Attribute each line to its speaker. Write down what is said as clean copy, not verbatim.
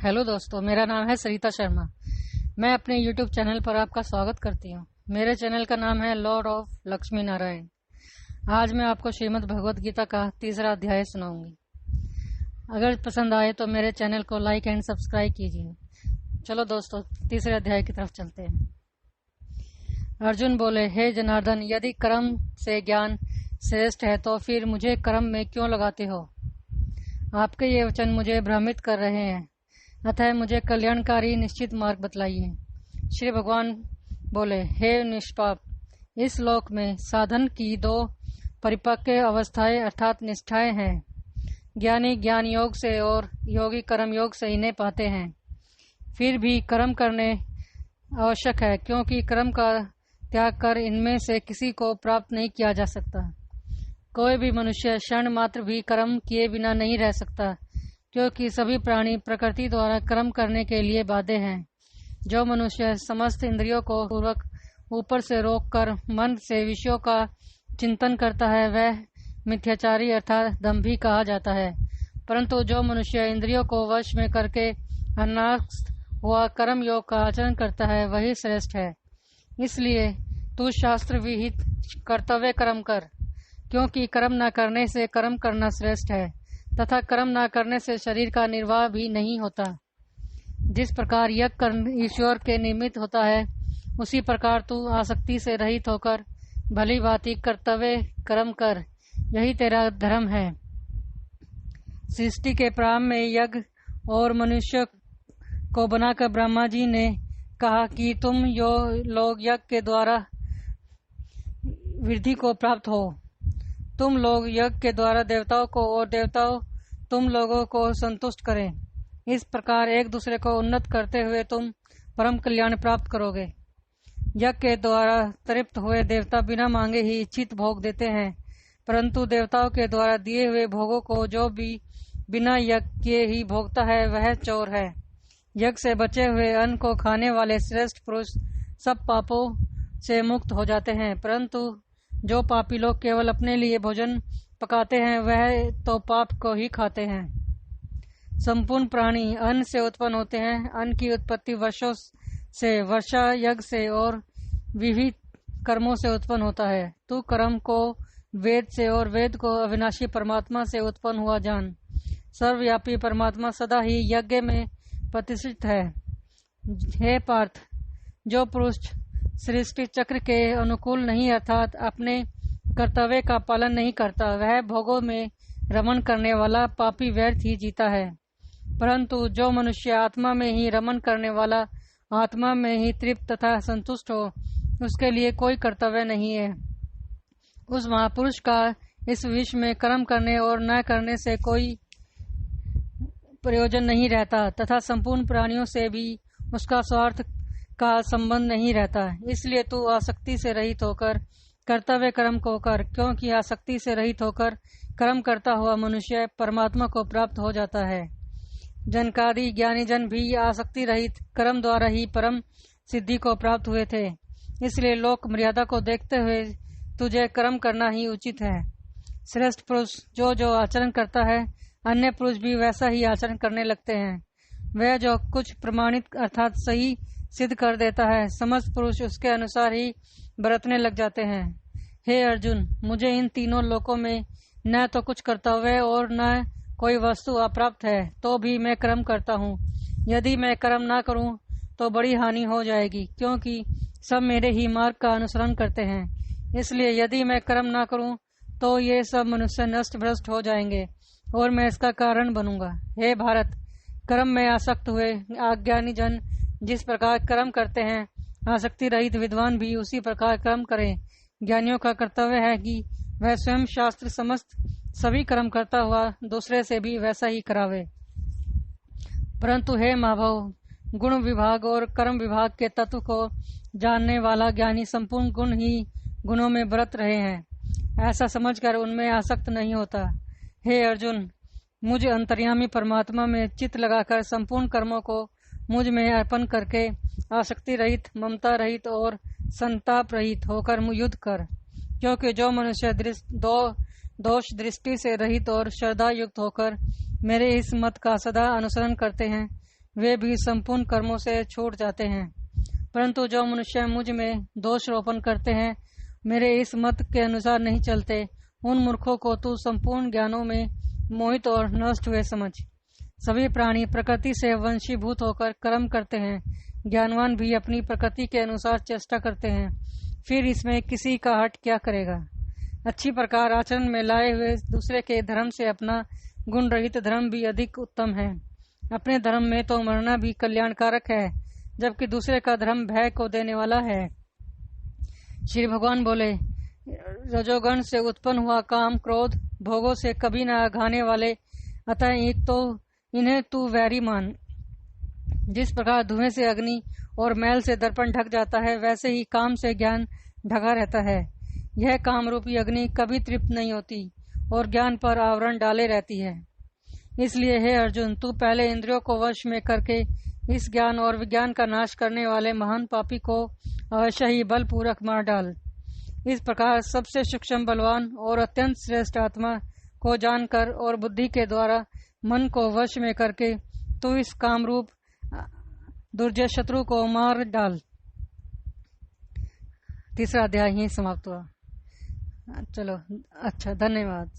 Speaker 1: Hello दोस्तों, मेरा नाम है सरिता शर्मा। मैं अपने YouTube चैनल पर आपका स्वागत करती हूँ। मेरे चैनल का नाम है लॉर्ड ऑफ लक्ष्मी नारायण। आज मैं आपको श्रीमद् भगवद गीता का 3रा अध्याय सुनाऊंगी। अगर पसंद आए तो मेरे चैनल को लाइक एंड सब्सक्राइब कीजिए। चलो दोस्तों, 3रे अध्याय की तरफ चलते हैं। अर्जुन बोले, हे जनार्दन, यदि कर्म से ज्ञान श्रेष्ठ है तो फिर मुझे कर्म में क्यों लगाते हो? आपके ये वचन मुझे भ्रमित कर रहे हैं, अतः मुझे कल्याणकारी निश्चित मार्ग बतलाइए। श्री भगवान बोले, हे निष्पाप, इस लोक में साधन की 2 परिपक्व अवस्थाएं अर्थात निष्ठाएं हैं। ज्ञानी ज्ञान योग से और योगी कर्म योग से इन्हें पाते हैं। फिर भी कर्म करने आवश्यक है, क्योंकि कर्म का त्याग कर इनमें से किसी को प्राप्त नहीं किया जा सकता। कोई भी मनुष्य क्षण मात्र भी कर्म किए बिना नहीं रह सकता, क्योंकि सभी प्राणी प्रकृति द्वारा कर्म करने के लिए बाध्य हैं। जो मनुष्य समस्त इंद्रियों को पूर्वक ऊपर से रोककर मन से विषयों का चिंतन करता है, वह मिथ्याचारी अर्थात दंभी कहा जाता है। परंतु जो मनुष्य इंद्रियों को वश में करके अनासक्त हुआ कर्म योग का आचरण करता है, वही श्रेष्ठ है। इसलिए तू शास्त्र विहित कर्तव्य कर्म कर, क्योंकि कर्म न करने से कर्म करना श्रेष्ठ है, तथा कर्म न करने से शरीर का निर्वाह भी नहीं होता। जिस प्रकार यज्ञ कर्म ईश्वर के निमित्त होता है, उसी प्रकार तू आसक्ति से रहित होकर भली भांति कर्तव्य कर्म कर, यही तेरा धर्म है। सृष्टि के प्रारंभ में यज्ञ और मनुष्य को बनाकर ब्रह्मा जी ने कहा कि तुम लोग यज्ञ के द्वारा वृद्धि को प्राप्त हो। तुम लोग यज्ञ के द्वारा देवताओं को और देवताओं तुम लोगों को संतुष्ट करें। इस प्रकार एक दूसरे को उन्नत करते हुए तुम परम कल्याण प्राप्त करोगे। यज्ञ के द्वारा तृप्त हुए देवता बिना मांगे ही इच्छित भोग देते हैं, परंतु देवताओं के द्वारा दिए हुए भोगों को जो भी बिना यज्ञ किए ही भोगता है, वह चोर है। यज्ञ से बचे हुए अन्न को खाने वाले श्रेष्ठ पुरुष सब पापों से मुक्त हो जाते हैं, परंतु जो पापी लोग केवल अपने लिए भोजन पकाते हैं, वह तो पाप को ही खाते हैं। संपूर्ण प्राणी अन्न से उत्पन्न होते हैं। अन्न की उत्पत्ति वर्षों से, वर्षा यज्ञ से और विविध कर्मों से उत्पन्न होता है। तू कर्म को वेद से और वेद को अविनाशी परमात्मा से उत्पन्न हुआ जान। सर्वव्यापी परमात्मा सदा ही यज्ञ में प्रतिष्ठित है। हे पार्थ, जो पुरुष सृष्टि चक्र के अनुकूल नहीं अर्थात अपने कर्तव्य का पालन नहीं करता, वह भोगों में रमण करने वाला पापी व्यर्थ ही जीता है। परंतु जो मनुष्य आत्मा में ही रमण करने वाला, आत्मा में ही तृप्त तथा संतुष्ट हो, उसके लिए कोई कर्तव्य नहीं है। उस महापुरुष का इस विश्व में कर्म करने और न करने से कोई प्रयोजन नहीं रहता, तथा संपूर्ण प्राणियों से भी उसका स्वार्थ का संबंध नहीं रहता। इसलिए तू आसक्ति से रहित होकर कर्तव्य कर्म को कर, क्योंकि आसक्ति से रहित होकर कर्म करता हुआ मनुष्य परमात्मा को प्राप्त हो जाता है। जनकादि ज्ञानी जन भी आसक्ति रहित कर्म द्वारा ही परम सिद्धि को प्राप्त हुए थे। इसलिए लोक मर्यादा को देखते हुए तुझे कर्म करना ही उचित है। श्रेष्ठ पुरुष जो आचरण करता है, अन्य पुरुष भी वैसा ही आचरण करने लगते हैं। वह जो कुछ प्रमाणित अर्थात सही सिद्ध कर देता है, समस्त पुरुष उसके अनुसार ही बरतने लग जाते हैं। हे अर्जुन, मुझे इन तीनों लोकों में न तो कुछ कर्तव्य और न कोई वस्तु अप्राप्त है, तो भी मैं कर्म करता हूँ। यदि मैं कर्म ना करूँ तो बड़ी हानि हो जाएगी, क्योंकि सब मेरे ही मार्ग का अनुसरण करते हैं। इसलिए यदि मैं कर्म ना करूँ तो ये सब मनुष्य नष्ट भ्रष्ट हो जाएंगे और मैं इसका कारण बनूंगा। हे भारत, कर्म में आसक्त हुए अज्ञानी जन जिस प्रकार कर्म करते हैं, आसक्ति रहित विद्वान भी उसी प्रकार कर्म करें। ज्ञानियों का कर्तव्य है कि वह स्वयं शास्त्र समस्त सभी कर्म करता हुआ दूसरे से भी वैसा ही करावे। परंतु हे महाभाव, गुण विभाग और कर्म विभाग के तत्व को जानने वाला ज्ञानी संपूर्ण गुण ही गुणों में बरत रहे हैं, ऐसा समझकर उनमें आसक्त नहीं होता। हे अर्जुन, मुझ अंतर्यामी परमात्मा में चित्त लगाकर संपूर्ण कर्मों को मुझ में अर्पण करके आसक्ति रहित, ममता रहित और संताप रहित होकर युद्ध कर, क्योंकि जो मनुष्य दोष दृष्टि से रहित और श्रद्धा युक्त होकर मेरे इस मत का सदा अनुसरण करते हैं, वे भी संपूर्ण कर्मों से छूट जाते हैं। परंतु जो मनुष्य मुझ में दोष रोपण करते हैं, मेरे इस मत के अनुसार नहीं चलते, उन मूर्खों को तू संपूर्ण ज्ञानों में मोहित और नष्ट हुए समझ। सभी प्राणी प्रकृति से वंशीभूत होकर कर्म करते हैं। ज्ञानवान भी अपनी प्रकृति के अनुसार चेष्टा करते हैं। फिर इसमें किसी का हट क्या करेगा। अच्छी प्रकार आचरण में लाए हुए दूसरे के धर्म से अपना गुण रहित धर्म भी अधिक उत्तम है। अपने धर्म में तो मरना भी कल्याणकारक है, जबकि दूसरे का धर्म भय को देने वाला है। श्री भगवान बोले, रजोगण से उत्पन्न हुआ काम क्रोध भोगों से कभी न आघाने वाले, अतः एक तो इन्हें तू वैरी मान। जिस प्रकार धुएं से अग्नि और मैल से दर्पण ढक जाता है, वैसे ही काम से ज्ञान ढका रहता है। यह काम रूपी अग्नि कभी तृप्त नहीं होती और ज्ञान पर आवरण डाले रहती है। इसलिए हे अर्जुन, तू पहले इंद्रियों को वश में करके इस ज्ञान और विज्ञान का नाश करने वाले महान पापी को अवश्य ही बलपूर्वक मार डाल। इस प्रकार सबसे सूक्ष्म बलवान और अत्यंत श्रेष्ठ आत्मा को जानकर और बुद्धि के द्वारा मन को वश में करके तू इस कामरूप दुर्जय शत्रु को मार डाल। तीसरा अध्याय ही समाप्त हुआ। चलो, अच्छा, धन्यवाद।